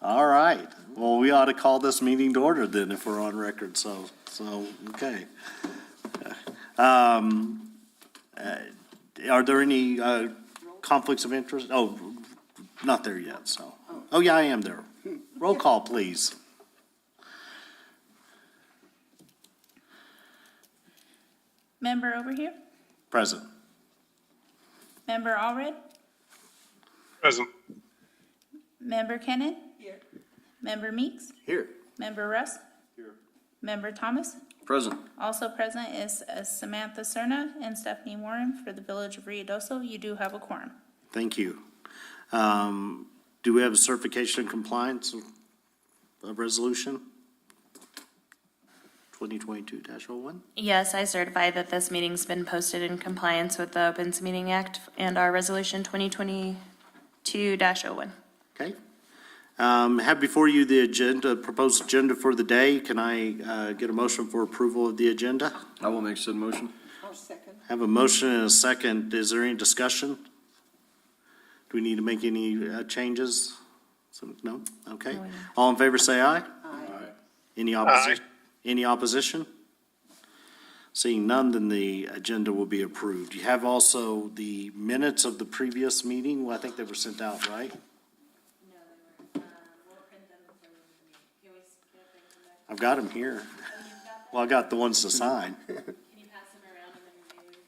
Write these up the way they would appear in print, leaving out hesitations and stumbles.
All right. Well, we ought to call this meeting to order then if we're on record. So okay. Are there any conflicts of interest? Oh, not there yet. So, oh yeah, I am there. Roll call, please. Member over here? Present. Member Allred? Present. Member Kennan? Here. Member Meeks? Here. Member Russ? Here. Member Thomas? Present. Also present is Samantha Cerna and Stephanie Warren for the Village of Ruidoso. You do have a quorum. Thank you. Do we have a certification of compliance of resolution? 2022-01? Yes, I certify that this meeting's been posted in compliance with the Opens Meeting Act and our Resolution 2022-01. Okay. Have before you the agenda, proposed agenda for the day. Can I get a motion for approval of the agenda? I will make said motion. I'll second. Have a motion and a second. Is there any discussion? Do we need to make any changes? No? Okay. No, we don't. All in favor, say aye. Aye. Any opposition? Any opposition? Seeing none, then the agenda will be approved. You have also the minutes of the previous meeting. Well, I think they were sent out, right? No, they weren't. We'll print them for the meeting. Can we skip and come back? I've got them here. Well, I got the ones to sign. Can you pass them around and then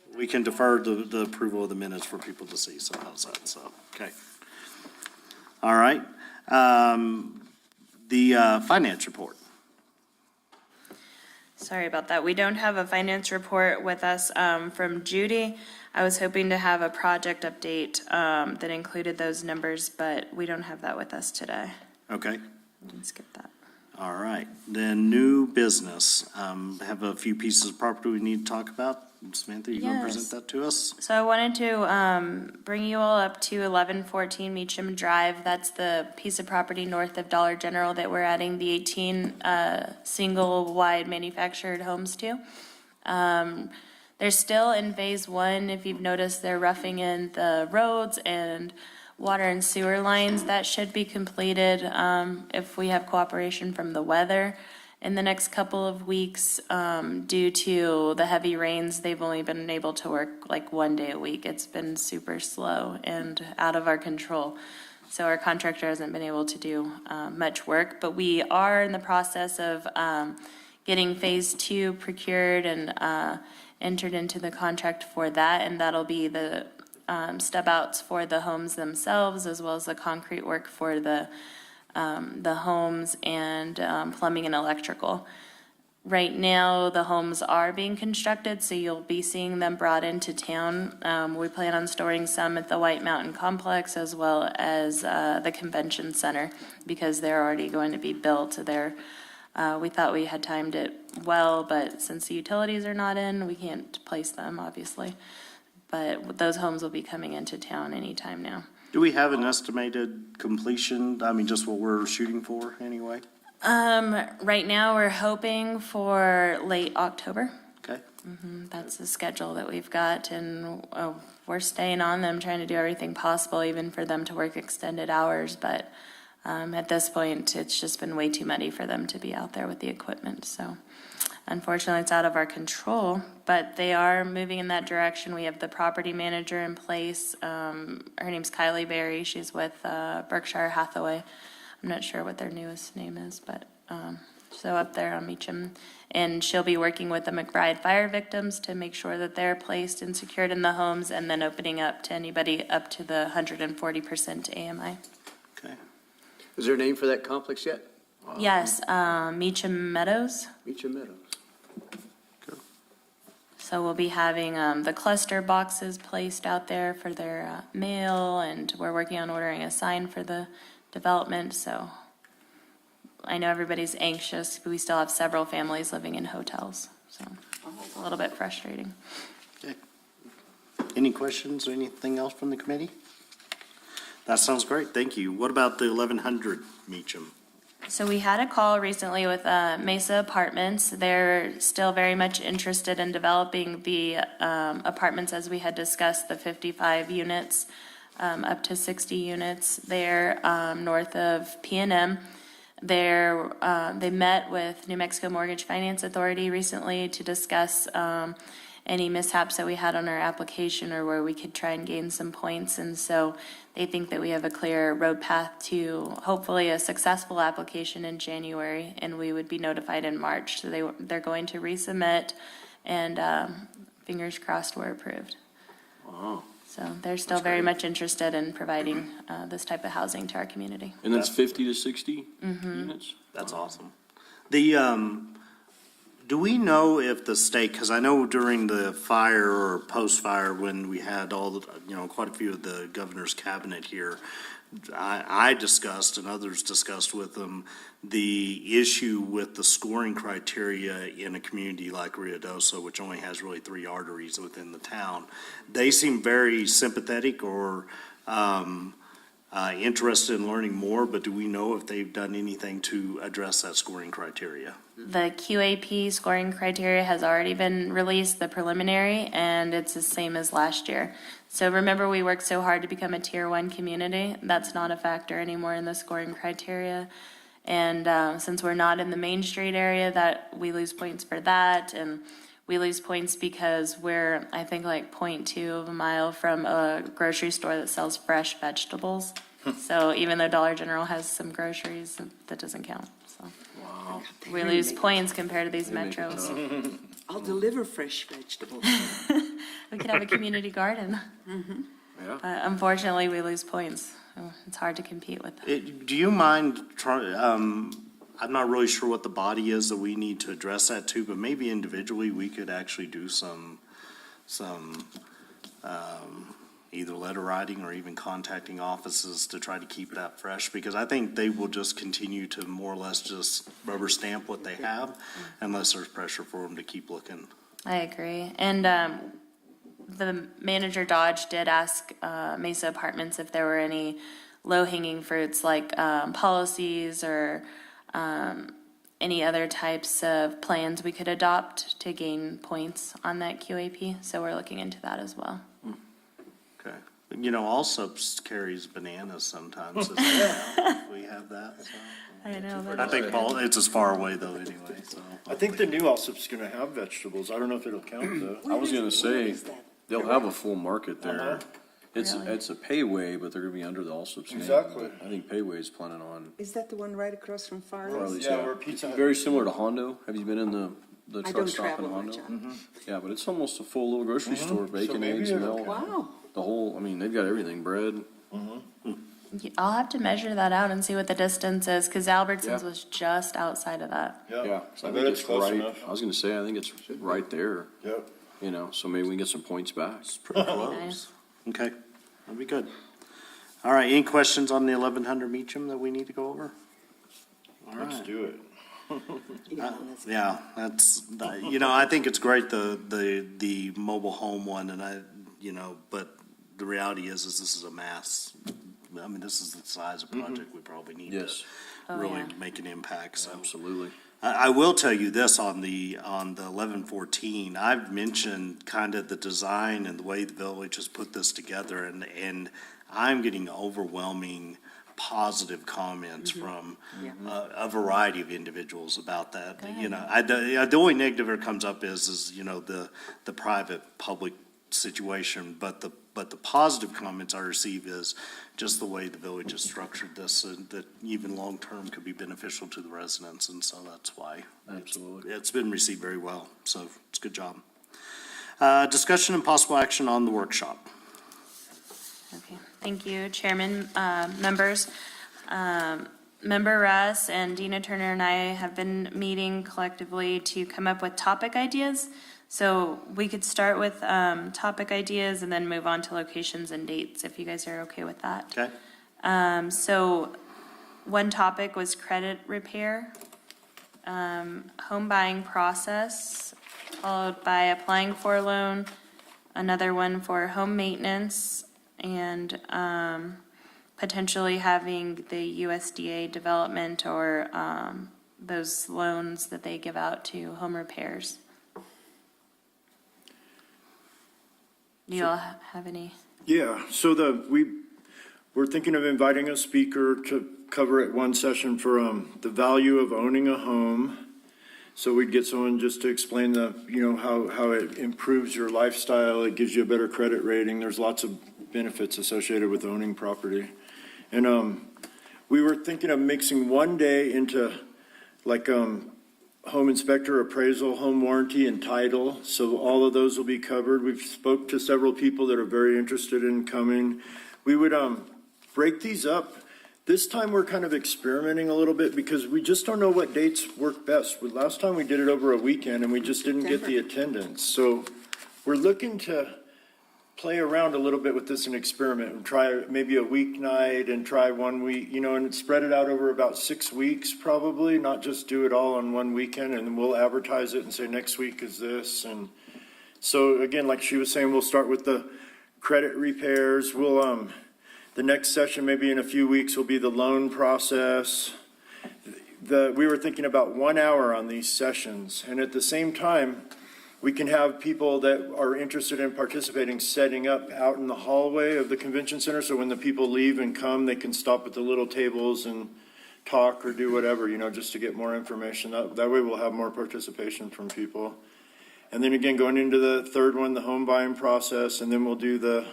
maybe We can defer the approval of the minutes for people to see, so how's that? So, okay. All right. The finance report. Sorry about that. We don't have a finance report with us from Judy. I was hoping to have a project update that included those numbers, but we don't have that with us today. Okay. We can skip that. All right. Then new business. Have a few pieces of property we need to talk about. Samantha, you going to Yes. present that to us? So I wanted to bring you all up to 1114 Meacham Drive. That's the piece of property north of Dollar General that we're adding the 18 single wide manufactured homes to. They're still in phase one. If you've noticed, they're roughing in the roads and water and sewer lines. That should be completed if we have cooperation from the weather. In the next couple of weeks, due to the heavy rains, they've only been able to work like 1 day a week. It's been super slow and out of our control. So our contractor hasn't been able to do much work, but we are in the process of getting phase two procured and entered into the contract for that. And that'll be the stub outs for the homes themselves, as well as the concrete work for the homes and plumbing and electrical. Right now, the homes are being constructed, so you'll be seeing them brought into town. We plan on storing some at the White Mountain Complex as well as the Convention Center because they're already going to be built there. We thought we had timed it well, but since the utilities are not in, we can't place them, obviously. But those homes will be coming into town anytime now. Do we have an estimated completion? I mean, just what we're shooting for anyway? Right now, we're hoping for late October. Okay. That's the schedule that we've got, and we're staying on them, trying to do everything possible, even for them to work extended hours. But at this point, it's just been way too muddy for them to be out there with the equipment. So unfortunately, it's out of our control, but they are moving in that direction. We have the property manager in place. Her name's Kylie Berry. She's with Berkshire Hathaway. I'm not sure what their newest name is, but so up there on Meacham. And she'll be working with the McBride fire victims to make sure that they're placed and secured in the homes, and then opening up to anybody up to the 140% AMI. Okay. Is there a name for that complex yet? Yes, Meacham Meadows. Meacham Meadows. So we'll be having the cluster boxes placed out there for their mail, and we're working on ordering a sign for the development. So I know everybody's anxious, but we still have several families living in hotels. So it's a little bit frustrating. Okay. Any questions or anything else from the committee? That sounds great. Thank you. What about the 1100 Meacham? So we had a call recently with Mesa Apartments. They're still very much interested in developing the apartments as we had discussed, the 55 units. up to 60 units there, north of P&M. They met with New Mexico Mortgage Finance Authority recently to discuss any mishaps that we had on our application or where we could try and gain some points. And so they think that we have a clear road path to hopefully a successful application in January, and we would be notified in March. So they're going to resubmit, and fingers crossed we're approved. Wow. So they're still very much interested in providing this type of housing to our community. And that's 50 to 60 units? That's awesome. Do we know if the state, because I know during the fire or post-fire, when we had all the, quite a few of the governor's cabinet here, I discussed and others discussed with them the issue with the scoring criteria in a community like Ruidoso, which only has really 3 arteries within the town. They seem very sympathetic or interested in learning more, but do we know if they've done anything to address that scoring criteria? The QAP scoring criteria has already been released, the preliminary, and it's the same as last year. So remember, we worked so hard to become a Tier 1 community. That's not a factor anymore in the scoring criteria. And since we're not in the Main Street area, that we lose points for that. And we lose points because we're, I think, like 0.2 of a mile from a grocery store that sells fresh vegetables. So even though Dollar General has some groceries, that doesn't count. So we lose points compared to these metros. I'll deliver fresh vegetables. We could have a community garden. Yeah. Unfortunately, we lose points. It's hard to compete with. Do you mind I'm not really sure what the body is that we need to address that to, but maybe individually we could actually do some either letter writing or even contacting offices to try to keep that fresh, because I think they will just continue to more or less just rubber stamp what they have unless there's pressure for them to keep looking. I agree. And the manager Dodge did ask Mesa Apartments if there were any low-hanging fruits like policies or any other types of plans we could adopt to gain points on that QAP. So we're looking into that as well. Okay. Allsup's carries bananas sometimes. As well. We have that. So. I know. I think it's as far away though anyway, so. I think the new Allsup's gonna have vegetables. I don't know if it'll count though. I was gonna say, is that? they'll have a full market there. Uh-huh. It's Really? a Payway, but they're gonna be under the Allsup's name. Exactly. I think Payway's planning on, Is that the one right across from or at Farley's? least, Yeah, where Pizza Hut- very similar to Hondo. Have you been in the I truck don't stop in travel Hondo? much. Yeah, but it's almost a full little grocery store, bacon, So maybe eggs, it'll milk, Wow. the whole, they've got everything, bread. I'll have to measure that out and see what the distance is, because Albertsons Yeah. was just outside of that. Yeah, so I I bet think it's it's close right, enough. I was gonna say, I think it's right there, Yep. so maybe we can get some points back. Pretty close. Okay, that'd be good. All right, any questions on the 1100 Meacham that we need to go over? All Let's right. do it. Yeah, I think it's great, the mobile home one, and but the reality is this is a mass. This is the size of project we probably need Yes, to really make an impact, so. absolutely. I will tell you this on the 1114, I've mentioned kind of the design and the way the village has put this together, and I'm getting overwhelming positive comments from a variety of individuals about that. The only negative that comes up is the private public situation, but the positive comments I receive is just the way the village has structured this, and that even long-term could be beneficial to the residents, and so that's why Absolutely. it's been received very well, so it's a good job. Discussion and possible action on the workshop. Okay, thank you, Chairman, members. Member Russ and Dina Turner and I have been meeting collectively to come up with topic ideas. So we could start with topic ideas and then move on to locations and dates, if you guys are okay with that. Okay? So one topic was credit repair, home buying process, followed by applying for a loan, another one for home maintenance, and potentially having the USDA development or those loans that they give out to home repairs. Do you all have any? Yeah, so we're thinking of inviting a speaker to cover at one session for, the value of owning a home. So we'd get someone just to explain how it improves your lifestyle, it gives you a better credit rating, there's lots of benefits associated with owning property. And, we were thinking of mixing one day into like, home inspector, appraisal, home warranty, and title. So all of those will be covered. We've spoke to several people that are very interested in coming. We would, break these up. This time we're kind of experimenting a little bit because we just don't know what dates work best. Last time we did it over a weekend and we just didn't get the attendance. So we're looking to play around a little bit with this and experiment and try maybe a weeknight and try 1 week, and spread it out over about 6 weeks probably, not just do it all on one weekend, and then we'll advertise it and say next week is this. And so again, like she was saying, we'll start with the credit repairs. We'll, the next session, maybe in a few weeks, will be the loan process. We were thinking about 1 hour on these sessions, and at the same time, we can have people that are interested in participating setting up out in the hallway of the convention center, so when the people leave and come, they can stop at the little tables and talk or do whatever, just to get more information. That way we'll have more participation from people. And then again, going into the third one, the home buying process, and then we'll do the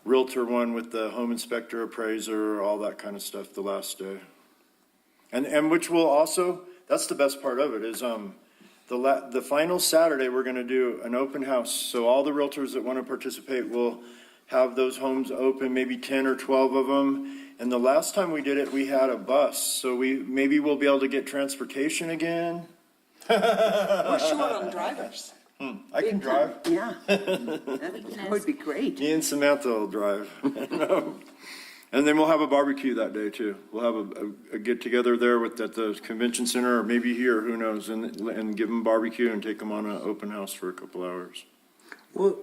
realtor one with the home inspector, appraiser, all that kind of stuff the last day. And which will also, that's the best part of it, is the final Saturday, we're gonna do an open house. So all the realtors that wanna participate will have those homes open, maybe 10 or 12 of them. And the last time we did it, we had a bus. So maybe we'll be able to get transportation again. We're short on drivers. I can drive. Yeah. That would be great. Me and Samantha will drive. And then we'll have a barbecue that day too. We'll have a get together there at the convention center, or maybe here, who knows, and give them barbecue and take them on an open house for a couple hours. Well,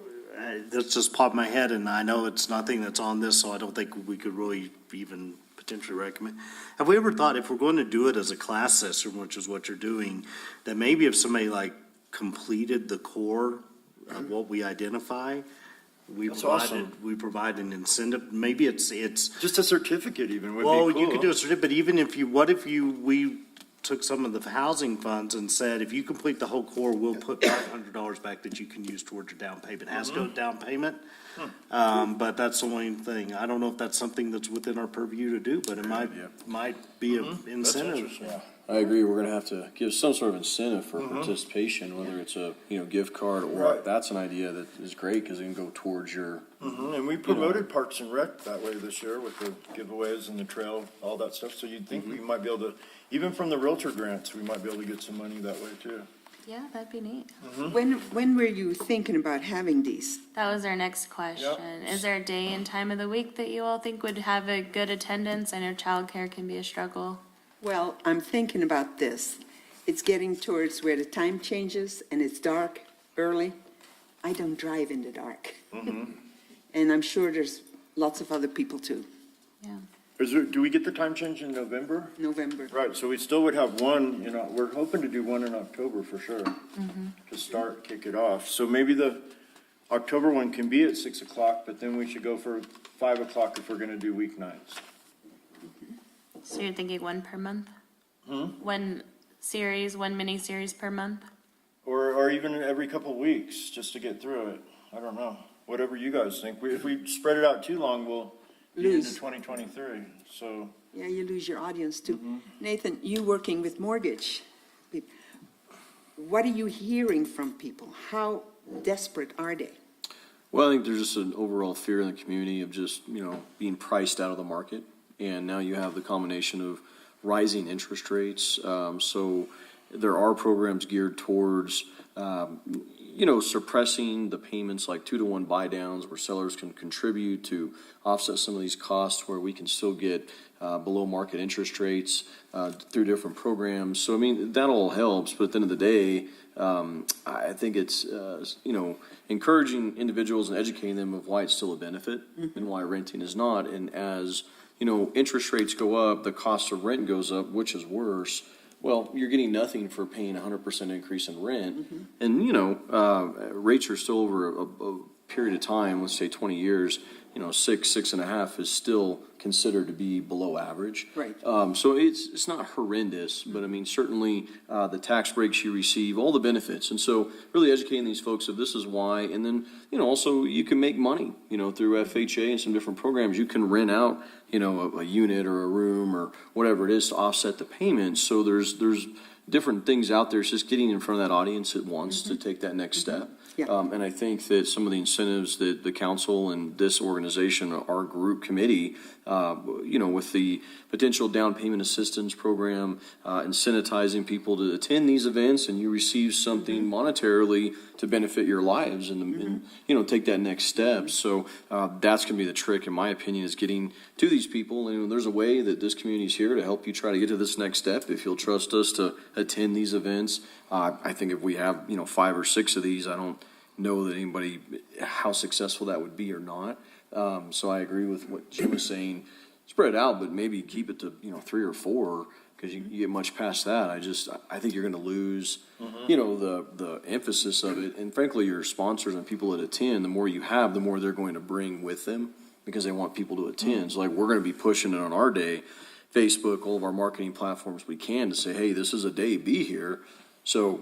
that's just popped in my head, and I know it's nothing that's on this, so I don't think we could really even potentially recommend. Have we ever thought, if we're going to do it as a class system, which is what you're doing, that maybe if somebody like completed the core of what we identify, That's awesome. we provide an incentive, maybe it's. Just a certificate even would be Well, cool. you could do a certificate, but even if we took some of the housing funds and said, if you complete the whole core, we'll put $500 back that you can use towards your down payment. It has to go down payment, but that's the only thing. I don't know if that's something that's within our purview to do, but it might be an incentive. I agree, we're gonna have to give some sort of incentive for participation, whether it's a, gift card or, Right. that's an idea that is great, because it can go towards your, And we promoted Parks and Rec that way this year with the giveaways and the trail, all that stuff. So you'd think we might be able to, even from the realtor grants, we might be able to get some money that way too. Yeah, that'd be neat. When were you thinking about having these? That was our next question. Is there a day and time of the week that you all think would have a good attendance? I know childcare can be a struggle. Well, I'm thinking about this. It's getting towards where the time changes and it's dark early. I don't drive in the dark. And I'm sure there's lots of other people too. Yeah. Do we get the time change in November? November. Right, so we still would have one, we're hoping to do one in October for sure. To kick it off. So maybe the October one can be at 6 o'clock, but then we should go for 5 o'clock if we're gonna do weeknights. So you're thinking one per month? One mini series per month? Or even every couple of weeks, just to get through it. I don't know, whatever you guys think. If we spread it out too long, we'll get into Lose. 2023, so. Yeah, you lose your audience too. Nathan, you working with mortgage people. What are you hearing from people? How desperate are they? well, I think there's just an overall fear in the community of just, being priced out of the market. And now you have the combination of rising interest rates. So there are programs geared towards, suppressing the payments, like 2-to-1 buy downs, where sellers can contribute to offset some of these costs, where we can still get below market interest rates through different programs. So, that all helps, but at the end of the day, I think it's, encouraging individuals and educating them of why it's still a benefit and why renting is not. And as interest rates go up, the cost of rent goes up, which is worse. Well, you're getting nothing for paying 100% increase in rent. And, rates are still over a period of time, let's say 20 years, six and a half is still considered to be below average. Right. So it's not horrendous, but I mean, certainly, the tax breaks you receive, all the benefits. And so really educating these folks of this is why, and then, also you can make money, through FHA and some different programs. You can rent out, a unit or a room or whatever it is to offset the payments. So there's different things out there. It's just getting in front of that audience that wants to take that next step. Yeah. And I think that some of the incentives that the council and this organization, our group committee, with the potential down payment assistance program, incentivizing people to attend these events, and you receive something monetarily to benefit your lives and take that next step. So that's going to be the trick, in my opinion, is getting to these people. And there's a way that this community is here to help you try to get to this next step. If you'll trust us to attend these events, I think if we have 5 or 6 of these, I don't know that anybody how successful that would be or not. So I agree with what Jim was saying. Spread it out, but maybe keep it to 3 or 4, because you get much past that. I think you're going to lose the emphasis of it. And frankly, your sponsors and people that attend, the more you have, the more they're going to bring with them, because they want people to attend. So like, we're going to be pushing it on our day, Facebook, all of our marketing platforms we can, to say, hey, this is a day, be here. So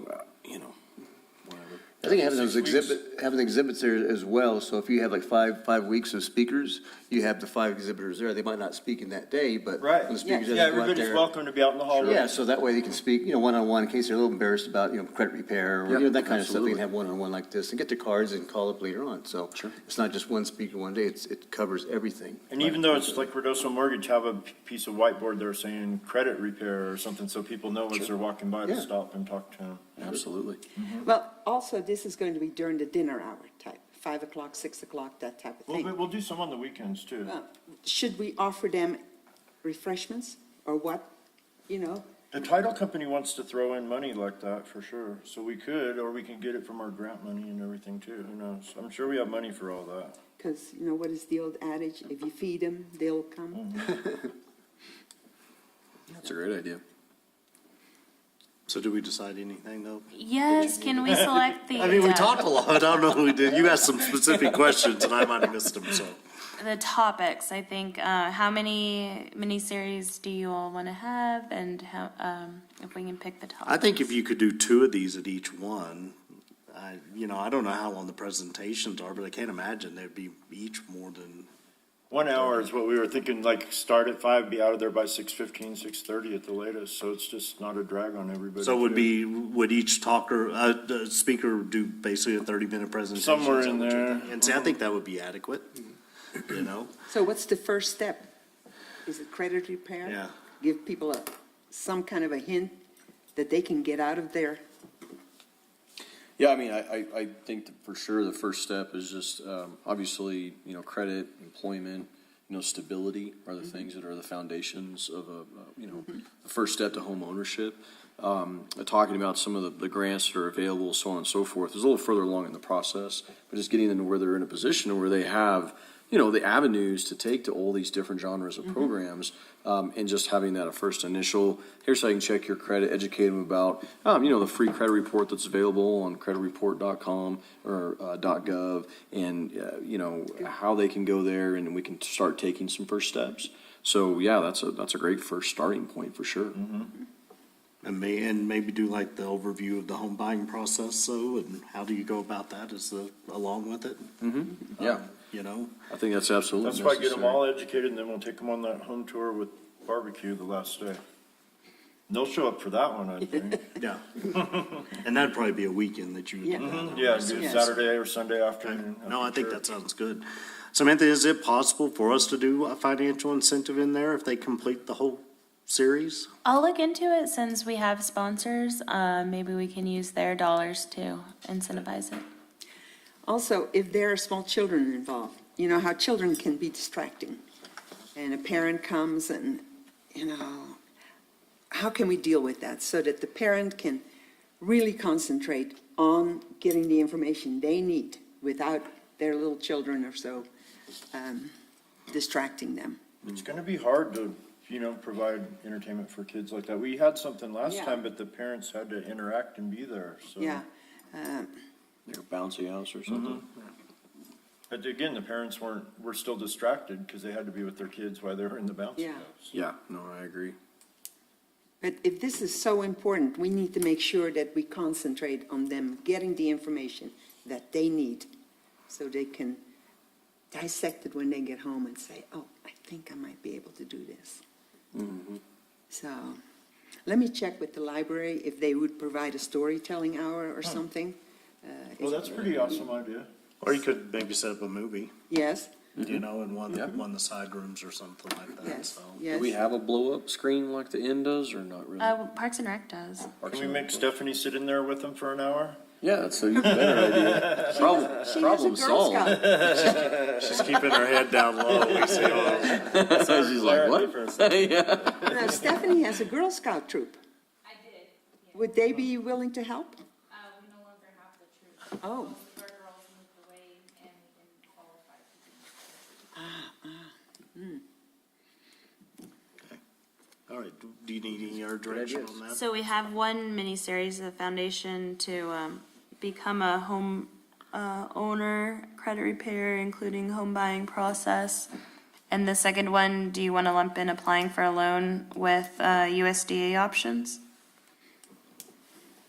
whatever. I think having exhibits there as well, so if you have like five weeks of speakers, you have the 5 exhibitors there, they might not speak in that day, but. Right. when the speakers Yeah, have to go out everybody's there- welcome to be out in the hallway. Yeah, so that way they can speak, one-on-one, in case they're a little embarrassed about, credit repair, or, Yeah, that kind of stuff, they absolutely. can have one-on-one like this, and get their cards and call up later on, so. Sure. It's not just one speaker one day, it covers everything. And even though it's like Redoso Mortgage, have a piece of whiteboard there saying credit repair or something, so people know as they're walking by to Yeah. stop and talk to them. Absolutely. Well, also, this is going to be during the dinner hour type, 5 o'clock, 6 o'clock, that type of thing. We'll do some on the weekends too. Should we offer them refreshments or what, The title company wants to throw in money like that for sure, so we could, or we can get it from our grant money and everything too, who knows? I'm sure we have money for all that. Because, what is the old adage? If you feed them, they'll come. That's a great idea. So did we decide anything, though? Yes, can we select the? I mean, we talked a lot. I don't know who we did. You asked some specific questions, and I might have missed them, so. The topics, I think, how many miniseries do you all want to have, and how, if we can pick the topics? I think if you could do 2 of these at each one, I don't know how long the presentations are, but I can't imagine they'd be each more than, 1 hour is what we were thinking, like start at 5, be out of there by 6:15, 6:30 at the latest, so it's just not a drag on everybody. so too. would each the speaker do basically a 30-minute presentation? Somewhere Is that in what you're there. thinking? And see, I think that would be adequate, So what's the first step? Is it credit repair? Yeah. Give people some kind of a hint that they can get out of there. Yeah, I mean, I think that for sure the first step is just, obviously, credit, employment, stability are the things that are the foundations of the first step to home ownership. Talking about some of the grants that are available, so on and so forth, is a little further along in the process, but just getting them to where they're in a position where they have, the avenues to take to all these different genres of programs, and just having that a first initial, here's how you can check your credit, educate them about, the free credit report that's available on creditreport.com or .gov, and, how they can go there, and we can start taking some first steps. So, yeah, that's a great first starting point for sure. and maybe do like the overview of the home buying process, so, and how do you go about that along with it? Yeah, I think that's absolutely That's necessary. why get them all educated, and then we'll take them on that home tour with barbecue the last day. And they'll show up for that one, I think. Yeah. And that'd probably be a weekend that you would do Yeah. that. Yeah, do Yes. Saturday or Sunday afternoon. No, I after think church. that sounds good. Samantha, is it possible for us to do a financial incentive in there if they complete the whole series? I'll look into it since we have sponsors. Maybe we can use their dollars to incentivize it. Also, if there are small children involved, how children can be distracting. And a parent comes and, how can we deal with that so that the parent can really concentrate on getting the information they need without their little children or so distracting them? It's gonna be hard to, provide entertainment for kids like that. We had something last Yeah. time, but the parents had to interact and be there, so. Yeah. Like a bouncy house or something. But again, the parents were still distracted because they had to be with their kids while they were in the bouncy Yeah. house. Yeah, no, I agree. But if this is so important, we need to make sure that we concentrate on them getting the information that they need so they can dissect it when they get home and say, oh, I think I might be able to do this. So let me check with the library if they would provide a storytelling hour or something. Well, that's a pretty awesome idea. Or you could maybe set up a movie, Yes, you know, in one Yeah. of the side rooms or something like that, yes, so. yes. Do we have a blow-up screen like the inn does, or not really? Parks and Rec does. Can we make Stephanie sit in there with them for an hour? Yeah, that's a better idea. Problem She has a problem Girl solved. Scout. She's keeping her head down low. We see all- She's like, what? Yeah. Now, Stephanie has a Girl Scout troop. I did. Would they be willing to help? We no longer have the troop. Oh. Most of our girls moved away and we didn't qualify to be. All right, do you need any other direction on that? So we have one mini-series of the foundation to become a home owner, credit repair, including home buying process. And the second one, do you want to lump in applying for a loan with USDA options?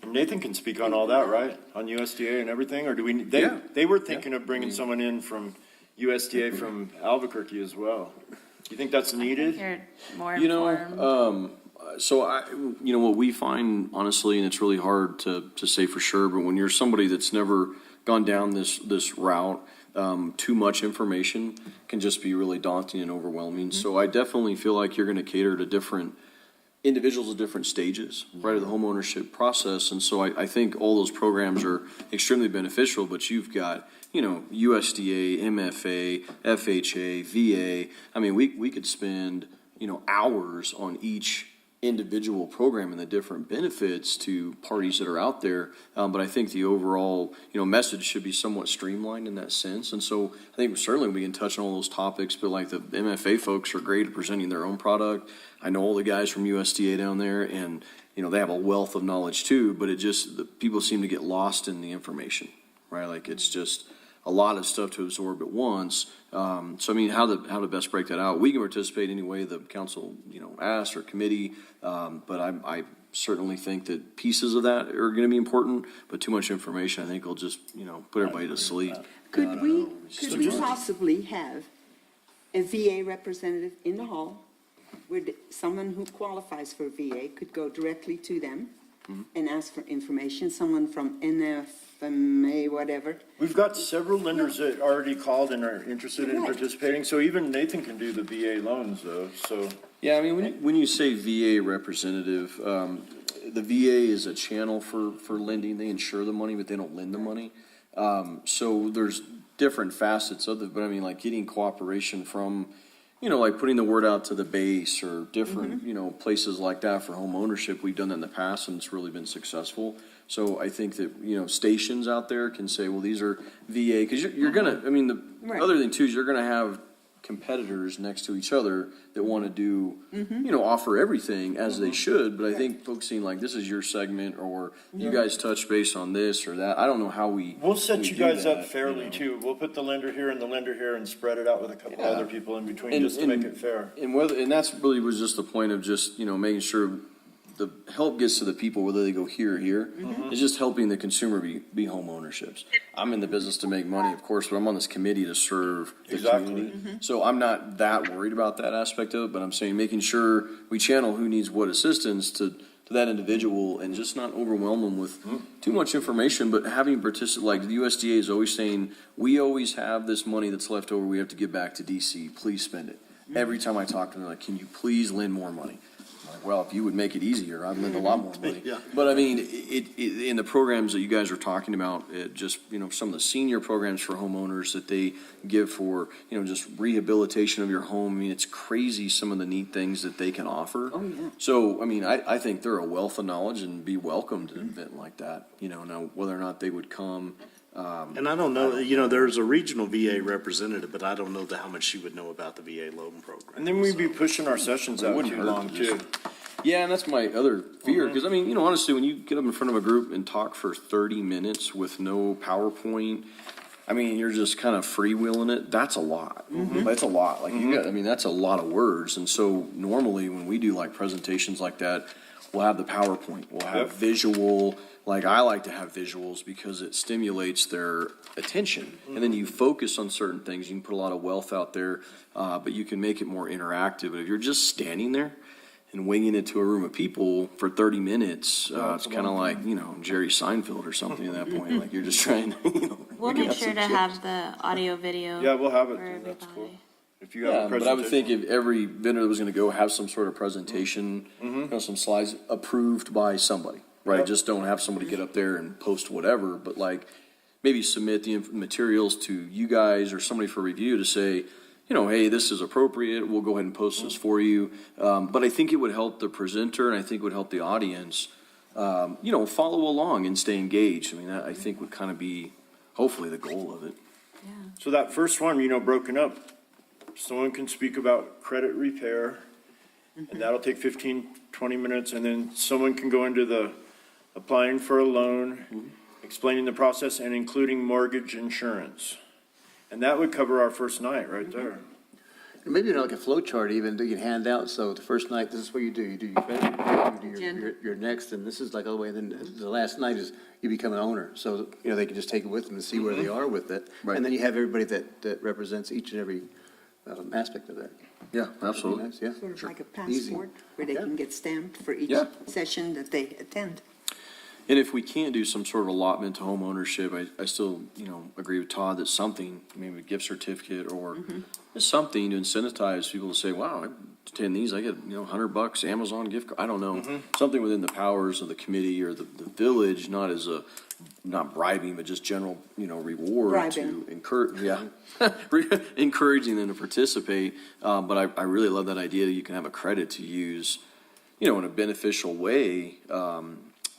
Nathan can speak on all that, right? On USDA and everything, or do we, Yeah. they were thinking of bringing someone in from USDA from Albuquerque as well. Do you think that's needed? You're more You know, informed. so what we find honestly, and it's really hard to say for sure, but when you're somebody that's never gone down this route, too much information can just be really daunting and overwhelming. So I definitely feel like you're going to cater to different individuals at different stages, right, of the homeownership process. And so I think all those programs are extremely beneficial, but you've got, USDA, MFA, FHA, VA. I mean, we could spend, hours on each individual program and the different benefits to parties that are out there. But I think the overall, message should be somewhat streamlined in that sense. And so I think certainly we can touch on all those topics, but like the MFA folks are great at presenting their own product. I know all the guys from USDA down there and, they have a wealth of knowledge too, but people seem to get lost in the information, right? Like it's just a lot of stuff to absorb at once. So I mean, how to best break that out? We can participate any way the council, asks or committee. But I certainly think that pieces of that are going to be important, but too much information, I think will just, put everybody to sleep. Could we possibly have a VA representative in the hall where someone who qualifies for VA could go directly to them and ask for information, someone from NFMA, whatever? We've got several lenders that already called and are interested in Right. participating, so even Nathan can do the VA loans though, so. Yeah, I mean, when you say VA representative, the VA is a channel for lending. They insure the money, but they don't lend the money. So there's different facets of it, but I mean, like getting cooperation from, like putting the word out to the base or different, places like that for home ownership. We've done that in the past and it's really been successful. So I think that, stations out there can say, well, these are VA, because you're gonna, I mean, the Right. other thing too is you're gonna have competitors next to each other that want to do, offer everything as they should. But I think focusing like this is your segment or you guys touch base on this or that. I don't know how we. We'll set we you do guys that, up fairly too. We'll put the lender here and the lender here and spread it out with a couple Yeah. other people in between And- just to and- make it fair. And that's really was just the point of just, making sure the help gets to the people, whether they go here or here. It's just helping the consumer be home ownerships. I'm in the business to make money, of course, but I'm on this committee to serve the Exactly. community. So I'm not that worried about that aspect of it, but I'm saying making sure we channel who needs what assistance to that individual and just not overwhelm them with too much information, but having participate, like the USDA is always saying, we always have this money that's left over, we have to give back to DC, please spend it. Every time I talk to them, they're like, can you please lend more money? I'm like, well, if you would make it easier, I'd lend a lot more money. Yeah. But I mean, in the programs that you guys are talking about, just, some of the senior programs for homeowners that they give for, just rehabilitation of your home. I mean, it's crazy some of the neat things that they can offer. Oh, yeah. So, I mean, I think they're a wealth of knowledge and be welcomed at an event like that, now whether or not they would come. And I don't know, there's a regional VA representative, but I don't know how much she would know about the VA loan program. And then we'd be pushing our sessions out wouldn't too hurt long to too. just- Yeah, and that's my other fear, because I mean, honestly, when you get up in front of a group and talk for 30 minutes with no PowerPoint, I mean, you're just kind of freewheeling it, that's a lot. That's a lot, like, you got, I mean, that's a lot of words, and so normally when we do like presentations like that, we'll have the PowerPoint, we'll have Yep. visual, like, I like to have visuals because it stimulates their attention, and then you focus on certain things, you can put a lot of wealth out there, but you can make it more interactive, but if you're just standing there and winging it to a room of people for 30 minutes, it's kind of like, you know, Jerry Seinfeld or something at that point, like, you're just trying, you know. We'll make sure to have the audio, video. Yeah, we'll have it, for too. That's cool. everybody. If you have a Yeah, but I would think presentation. if every vendor that was gonna go have some sort of presentation, you know, some slides approved by somebody, right? Yep. Just don't have somebody get up there and post whatever, but like, maybe submit the materials to you guys or somebody for review to say, you know, hey, this is appropriate, we'll go ahead and post this for you. But I think it would help the presenter, and I think it would help the audience, you know, follow along and stay engaged. I mean, that, I think, would kind of be, hopefully, the goal of it. So that first one, you know, broken up, someone can speak about credit repair, and that'll take 15, 20 minutes, and then someone can go into the applying for a loan, explaining the process, and including mortgage insurance. And that would cover our first night right there. And maybe like a flow chart even that you can hand out, so the first night, this is what you do your credit, you do your next, and this is like all the way, and then the last night is you become an owner, so, you know, they can just take it with them and see where they are with it. Right. And then you have everybody that represents each and every aspect of that. Yeah, That'd be absolutely. nice, yeah. Sort of like a Easy. passport where they Yeah. can get stamped for each Yeah. session that they attend. And if we can't do some sort of allotment to home ownership, I still, you know, agree with Todd that something, maybe a gift certificate or something to incentivize people to say, wow, I attend these, I get, you know, $100 Amazon gift card. I don't know. Something within the powers of the committee or the village, not as a, not bribing, but just general, you know, reward Bribing. to encourage, yeah. Encouraging them to participate. But I really love that idea that you can have a credit to use, you know, in a beneficial way.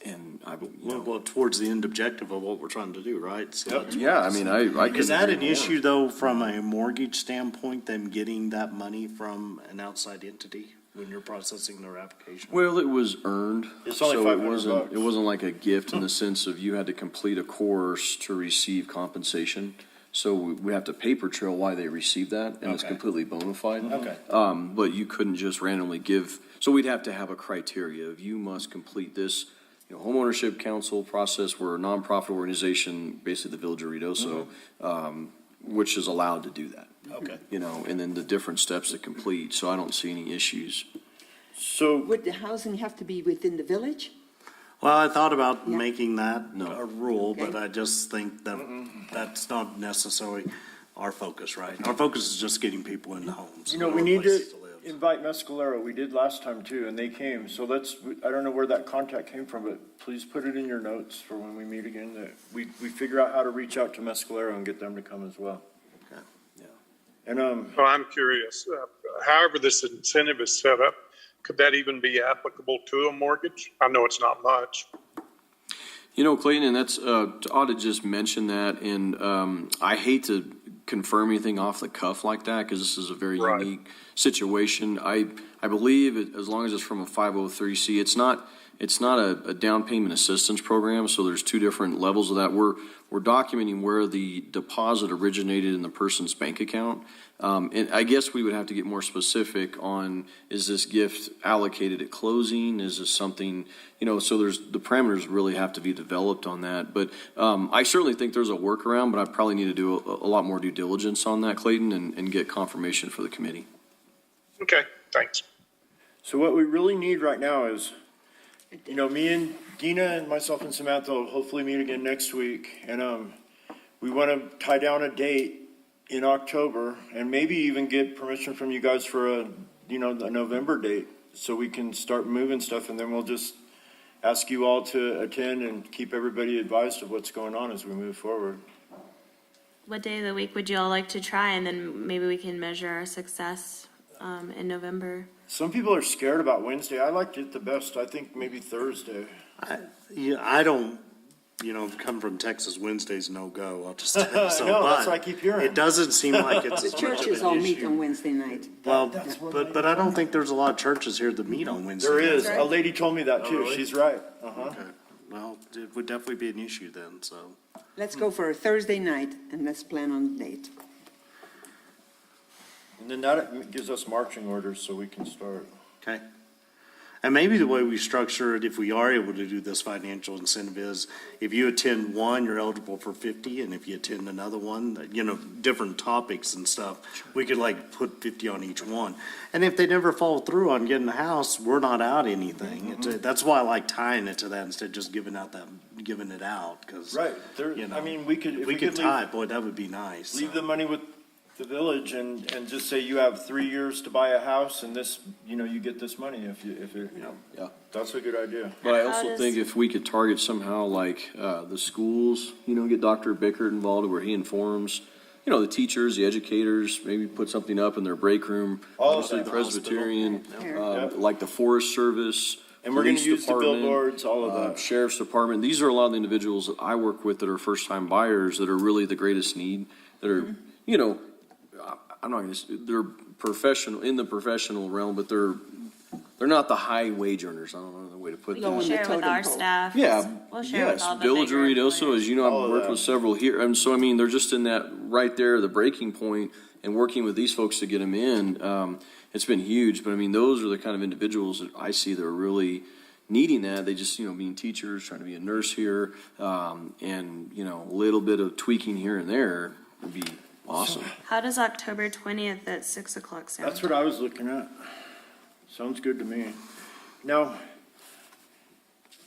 And I, you know, Well, towards the end objective of what we're trying to do, right? So Yep. yeah, I mean, I couldn't is that agree an more. issue, though, from a mortgage standpoint, them getting that money from an outside entity when you're processing their application? Well, it was earned. It's only so $500. It wasn't like a gift in the sense of you had to complete a course to receive compensation. So we have to paper trail why they received that, and it's Okay. completely bona fide. Okay. But you couldn't just randomly give, so we'd have to have a criteria of you must complete this, you know, homeownership council process. We're a nonprofit organization, basically the Village of Ruidoso, which is allowed to do that. Okay. You know, and then the different steps to complete, so I don't see any issues. So, Would the housing have to be within the village? Well, I thought about Yeah. making that No. a rule, but Okay. I just think that that's not necessarily our focus, right? Our focus is just getting people into homes. you know, we need to invite Mescalero. We did last time too, and they came. So I don't know where that contact came from, but please put it in your notes for when we meet again, that we figure out how to reach out to Mescalero and get them to come as well. Okay. And, So I'm curious, however this incentive is set up, could that even be applicable to a mortgage? I know it's not much. You know, Clayton, and that's, ought to just mention that, and, I hate to confirm anything off the cuff like that, because this is a very Right. unique situation. I believe as long as it's from a 503C, it's not a down payment assistance program, so there's two different levels of that. We're documenting where the deposit originated in the person's bank account. And I guess we would have to get more specific on, is this gift allocated at closing? Is this something, you know, so the parameters really have to be developed on that. But I certainly think there's a workaround, but I probably need to do a lot more due diligence on that, Clayton, and get confirmation for the committee. Okay, thanks. so what we really need right now is, you know, me and Dina and myself and Samantha will hopefully meet again next week. And, we want to tie down a date in October and maybe even get permission from you guys for a November date, so we can start moving stuff, and then we'll just ask you all to attend and keep everybody advised of what's going on as we move forward. What day of the week would you all like to try, and then maybe we can measure our success in November? Some people are scared about Wednesday. I liked it the best. I think maybe Thursday. I don't, come from Texas, Wednesday's no-go, I'll just tell you so. No, that's but what I keep hearing. It doesn't seem like it's The as much of churches an all meet issue. on Wednesday night. Well, but I don't think there's a lot of churches here that meet on Wednesday. There is. right. A lady told me that too. really? She's right. Uh-huh. Okay. Well, it would definitely be an issue then, so. Let's go for a Thursday night, and let's plan on the date. And then that gives us marching orders so we can start. Okay. And maybe the way we structure it, if we are able to do this financial incentive is, if you attend one, you're eligible for 50, and if you attend another one, you know, different topics and stuff, we could like put 50 on each one. And if they never follow through on getting the house, we're not out anything. That's why I like tying it to that instead of just giving it out, because. Right, there, You know, I mean, we could, if we could tie leave, it, boy, that would be nice. leave the money with the village and just say you have 3 years to buy a house and this, you know, you get this money if you know. Yeah. That's a good idea. But I How also does- think if we could target somehow like, the schools, you know, get Dr. Bickert involved where he informs, you know, the teachers, the educators, maybe put something up in their break room. All of Obviously that. Presbyterian, Yeah. like the Forest Service. And we're gonna police use the department, billboards, all of that. Sheriff's Department. These are a lot of the individuals that I work with that are first-time buyers that are really the greatest need, that are, you know, I'm not gonna, they're professional, in the professional realm, but they're not the high wage earners. I don't know the way to put We that. can on the share with totem our pole. staff. Yeah, We'll share with yes, all the Village of bigger Ruidoso, employers. as you know, All I've of worked that. with several here, and so, I mean, they're just in that, right there, the breaking point, and working with these folks to get them in, it's been huge, but I mean, those are the kind of individuals that I see that are really needing that, they just, you know, being teachers, trying to be a nurse here, and, you know, a little bit of tweaking here and there would be awesome. How does October 20th at 6 o'clock sound? That's what I was looking at. Sounds good to me. Now,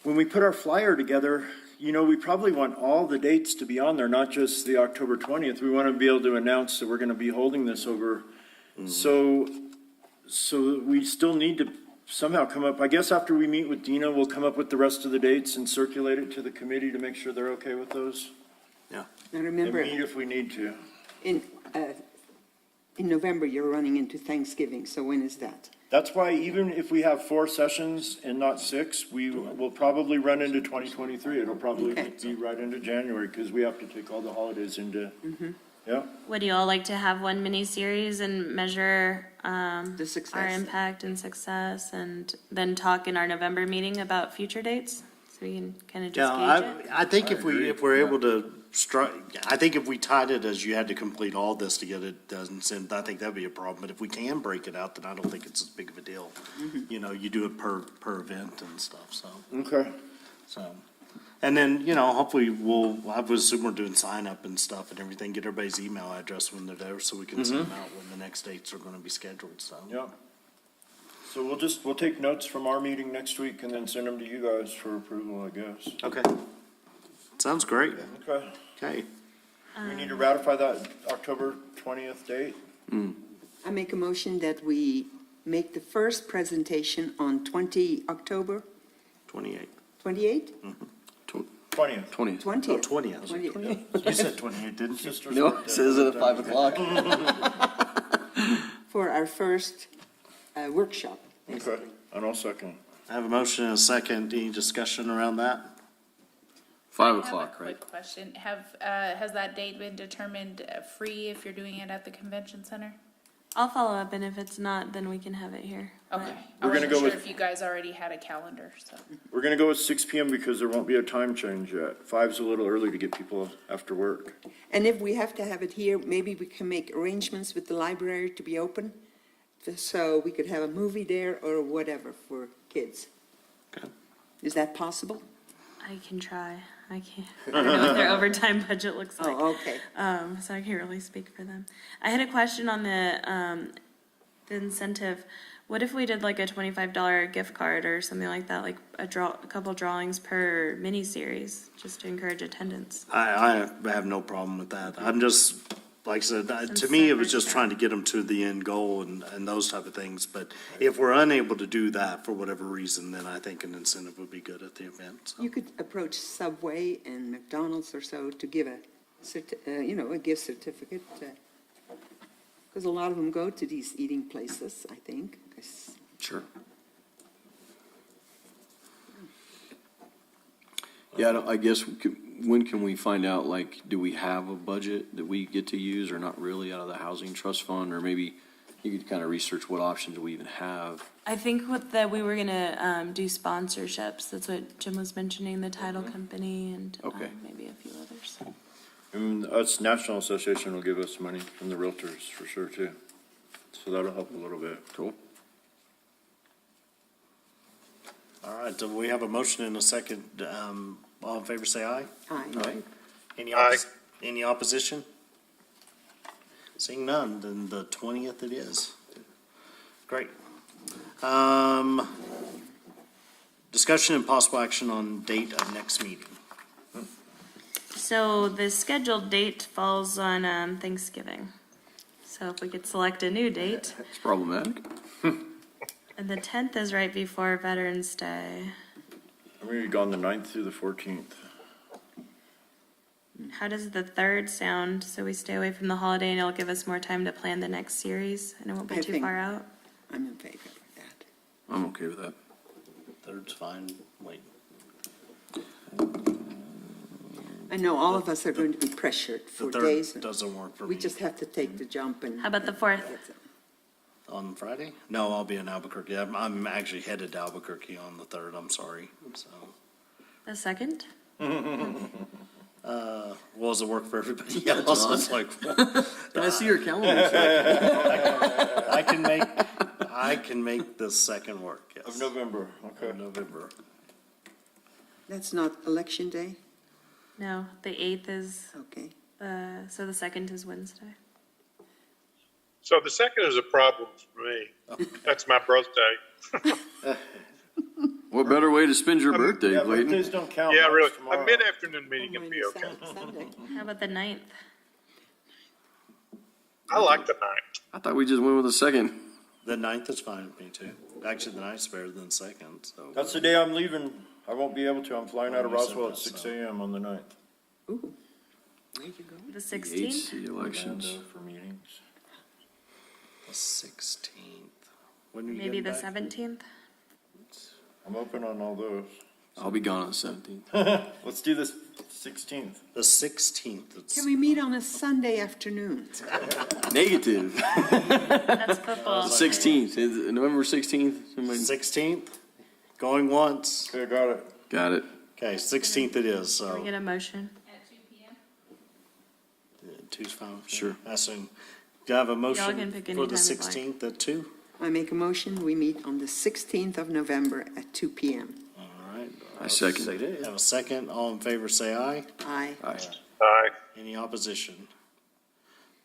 when we put our flyer together, you know, we probably want all the dates to be on there, not just the October 20th. We want to be able to announce that we're going to be holding this over. So we still need to somehow come up, I guess after we meet with Dina, we'll come up with the rest of the dates and circulate it to the committee to make sure they're okay with those. Now And remember, meet if we need to. in November, you're running into Thanksgiving, so when is that? That's why even if we have 4 sessions and not 6, we will probably run into 2023. It'll probably Okay. be right into January because we have to take all the holidays into, yeah. Would you all like to have one mini-series and measure The success. our impact and success, and then talk in our November meeting about future dates? So we can kind of just Yeah, gauge it? I think if we're able to I think if we tied it as you had to complete all this to get it done, I think that'd be a problem. But if we can break it out, then I don't think it's as big of a deal. You know, you do it per event and stuff, Okay. so. And then, you know, hopefully I would assume we're doing sign up and stuff and everything, get everybody's email address when they're there so we can send them out when the next dates are gonna be scheduled, so. Yeah. So we'll take notes from our meeting next week and then send them to you guys for approval, I guess. Okay. Sounds great. Okay. Okay. We need to ratify that October 20th date. I make a motion that we make the first presentation on October 28. 28? 20th. 20. 20th. Oh, 20th. 20th. You said 28, didn't you? Sister's No, birthday. it says it at 5 o'clock. For our first workshop. Okay, and I'll second. I have a motion and a second. Any discussion around that? 5 I have a o'clock, right? quick question. Has that date been determined free if you're doing it at the convention center? I'll follow up, and if it's not, then we can have it here. Okay. I We're gonna wasn't go sure with- if you guys already had a calendar, so. We're gonna go with 6 PM because there won't be a time change yet. 5's a little early to get people after work. And if we have to have it here, maybe we can make arrangements with the library to be open, so we could have a movie there or whatever for kids. Okay. Is that possible? I can try. I can't. I don't know what their overtime budget looks like. Oh, okay. So I can't really speak for them. I had a question on the incentive. What if we did like a $25 gift card or something like that, like a couple drawings per mini-series, just to encourage attendance? I have no problem with that. I'm just, like I said, to me, it was just trying to get them to the end goal and those type of things. But if we're unable to do that for whatever reason, then I think an incentive would be good at the event. So. You could approach Subway and McDonald's or so to give a gift certificate. Because a lot of them go to these eating places, I think. Sure. Yeah, I guess, when can we find out, like, do we have a budget that we get to use or not really out of the housing trust fund? Or maybe you could kind of research what options we even have. I think with that, we were gonna, do sponsorships. That's what Jim was mentioning, the title company and, Okay. maybe a few others. And us, National Association will give us money from the realtors for sure too. So that'll help a little bit. Cool. All right, do we have a motion and a second? All in favor, say aye. Aye. Any Aye. any opposition? Seeing none, then the 20th it is. Great. Discussion and possible action on date of next meeting. So the scheduled date falls on, Thanksgiving. So if we could select a new date, It's problematic. and the 10th is right before Veterans Day. I'm gonna be gone the 9th through the 14th. How does the 3rd sound? So we stay away from the holiday and it'll give us more time to plan the next series and it won't be I too think- far out. I'm in favor of that. I'm okay with that. Third's fine, wait. I know all of us are going to be pressured The for third days. doesn't work for We me. just have to take the jump and. How about the 4th? On Friday? No, I'll be in Albuquerque. I'm actually headed to Albuquerque on the 3rd, I'm sorry, so. The 2nd? Well, does it work for everybody else? It's like, Can I see your calendar? I can make the 2nd work, yes. Of November, okay. Of November. That's not election day? No, the 8th is, Okay. so the 2nd is Wednesday. So the second is a problem for me. That's my birthday. What better way to spend your birthday, Yeah, Clayton? birthdays don't count. Yeah, Mine's really. tomorrow. A mid-afternoon meeting would Mine be is okay. Sunday. How about the 9th? I like the night. I thought we just went with the 2nd. The 9th is fine with me too. Actually, the 9th's better than the 2nd, so. That's the day I'm leaving. I won't be able to. I'm flying out of Oh, you said Roswell at that, 6 so. a.m. on the 9th. Ooh. Where'd you go? The The 16th? HC elections. Orlando for meetings. The 16th. When are you Maybe getting the back? 17th? I'm open on all those. I'll be gone on the 17th. Let's do this 16th. The 16th. It's- Can we meet on a Sunday afternoon? Negative. That's football. 16th, November 16th. Somebody- 16th, going once. Okay, got it. Got it. Okay, 16th it is, Can we so. get a motion? Two's fine with me. Sure. I assume. Do I have a can motion pick any for the time you'd like. 16th at 2? I make a motion, we meet on the 16th of November at 2 PM. All right. I second. Have a second. All in favor, say aye. Aye. Aye. Any opposition?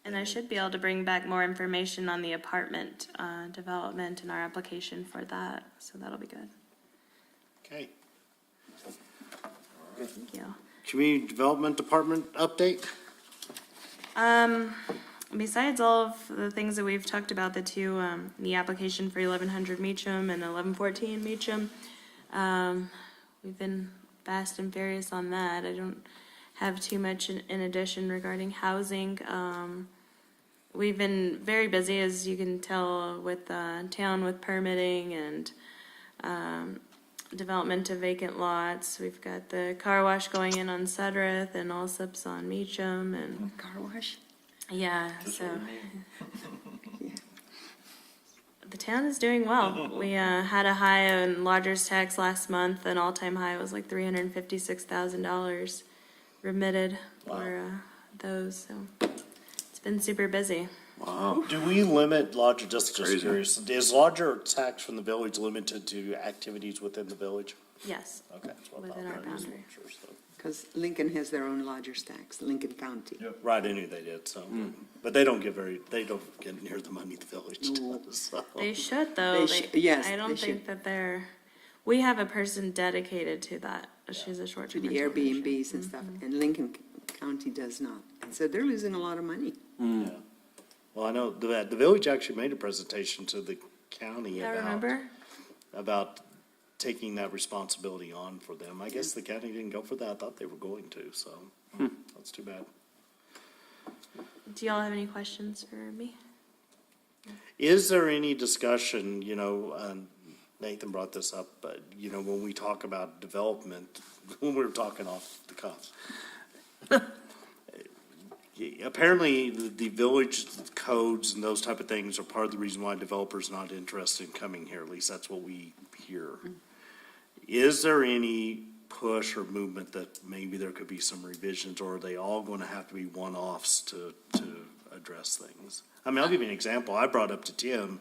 And I should be able to bring back more information on the apartment, development and our application for that, so that'll be good. Okay. Thank you. Community Development Department update? Besides all of the things that we've talked about, the application for 1100 Meacham and 1114 Meacham, we've been fast and furious on that. I don't have too much in addition regarding housing. We've been very busy, as you can tell, with town with permitting and development of vacant lots. We've got the car wash going in on Sudreth and Allsup's on Meacham and Car wash? yeah, so. The town is doing well. We had a high in lodger's tax last month. An all-time high was like $356,000 remitted for those. So it's been super busy. Wow. Do we limit lodger, just Crazy. curious, is lodger tax from the village limited to activities within the village? Yes, Okay. that's what I within thought. our I just boundary. wasn't sure, so. Because Lincoln has their own lodger's tax, Lincoln County. Right, I knew they did, so, but they don't get near the money the village does, so. They should though. Yes, I they don't think should. that we have a person dedicated to that. She's a To short-term the rental manager. Airbnbs and stuff, and Lincoln County does not. And so they're losing a lot of money. Yeah. Well, I know the village actually made a presentation to the county I remember. about taking that responsibility on for them. I guess the county didn't go for that. I thought they were going to, so that's too bad. Do y'all have any questions for me? Is there any discussion, Nathan brought this up, but, when we talk about development, when we were talking off the cuff, apparently the village codes and those type of things are part of the reason why developers not interested in coming here, at least that's what we hear. Is there any push or movement that maybe there could be some revisions, or are they all gonna have to be one-offs to address things? I mean, I'll give you an example. I brought up to Tim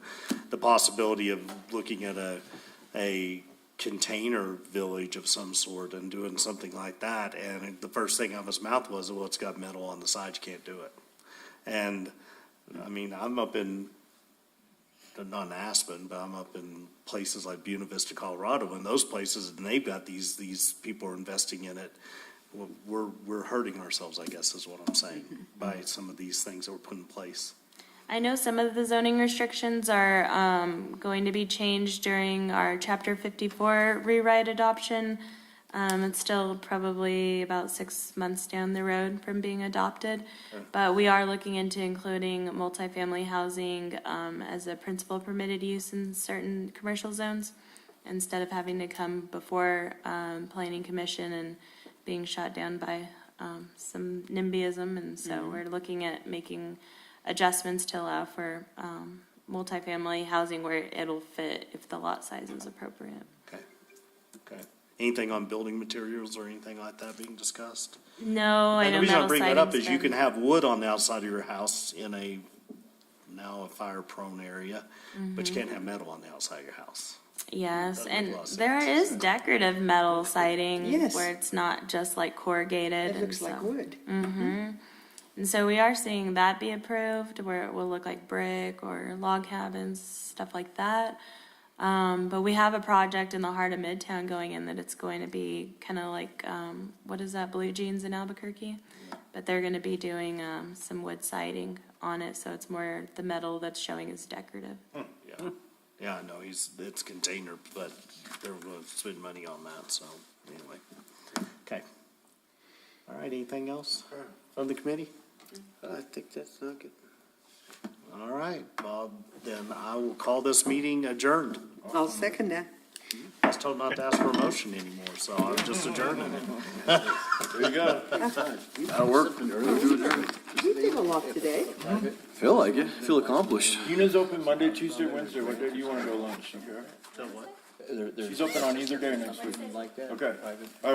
the possibility of looking at a container village of some sort and doing something like that, and the first thing out of his mouth was, well, it's got metal on the side, you can't do it. And, I mean, I'm up in, not in Aspen, but I'm up in places like Buena Vista, Colorado, and those places, and they've got these people are investing in it. We're hurting ourselves, I guess, is what I'm saying, by some of these things that were put in place. I know some of the zoning restrictions are going to be changed during our Chapter 54 rewrite adoption. It's still probably about 6 months down the road from being adopted. But we are looking into including multifamily housing as a principal permitted use in certain commercial zones, instead of having to come before Planning Commission and being shot down by some NIMBYism. And so we're looking at making adjustments to allow for multifamily housing where it'll fit if the lot size is appropriate. Okay. Anything on building materials or anything like that being discussed? No, I And the know reason I metal bring that up siding's is you been- can have wood on the outside of your house in now a fire-prone area, but you can't have metal on the outside of your house. Yes, Doesn't make and a lot of there sense. is decorative metal siding Yes. where it's not just like corrugated. It and looks like so- wood. And so we are seeing that be approved where it will look like brick or log cabins, stuff like that. But we have a project in the heart of Midtown going in that it's going to be kind of like, what is that, Blue Jeans in Albuquerque? But they're gonna be doing, some wood siding on it, so it's more the metal that's showing is decorative. Yeah, yeah, I know, it's container, but they're going to spend money on that, so, anyway. Okay. All right, anything else from the committee? I think that's not good. All right, well, then I will call this meeting adjourned. I'll second that. I was told not to ask for a motion anymore, so I'm just adjourning it. There you go. That'll work. You did a lot today. Feel like it. Feel accomplished. Una's open Monday, Tuesday, Wednesday. What day do you want to go lunch? You care? There- there's She's open on either day next week. something like that. Okay. Private. All right,